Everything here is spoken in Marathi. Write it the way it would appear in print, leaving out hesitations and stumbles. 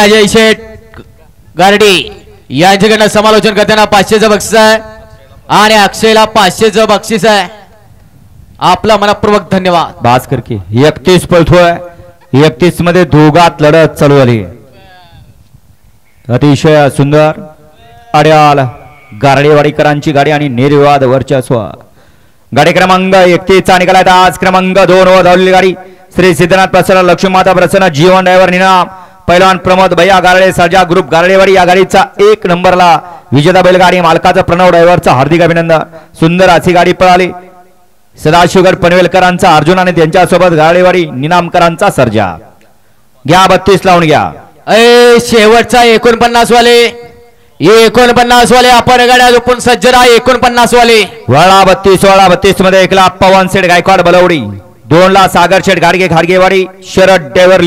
अजय शेठ गारडी यांच्याकडनं समालोचन करताना 500चं बक्षीस आहे आणि अक्षयला 500चं बक्षीस आहे. आपला मनपूर्वक धन्यवाद. भास्कर की 31 पळतोय. 31 मध्ये दोघात लढत चालू झाली. अतिशय सुंदर अड्याल गारडेवाडीकरांची गाडी आणि निर्विवाद वर्चस्व. गाडी क्रमांक 31 चा निकालात आज क्रमांक 2 वर धावलेली गाडी श्री सिद्धनाथ प्रसन्न लक्ष्मीमाता प्रसन्न जीवन ड्रायव्हर निनाम पैलवान प्रमोद भैया गारडे सर्जा ग्रुप गारडेवाडी या गाडीचा 1 नंबरला विजेता बैलगाडी मालकाचा प्रणव ड्रायव्हरचा हार्दिक अभिनंदन. सुंदर अशी गाडी पळाली. सदाशिवगड पनवेलकरांचा अर्जुन आणि त्यांच्यासोबत गारडेवाडी निनामकरांचा सर्जा. घ्या 32 लावून घ्या. शेवटचा 49 वाले 49 वाले आपण गाड्या झोपून सज्जरा 49 वाले. वळा 32 मध्ये 1 ला पवन शेठ गायकवाड बलवडी, 2 ला सागर शेठ घाडगे घाडगेवाडी शरद ड्रायव्हर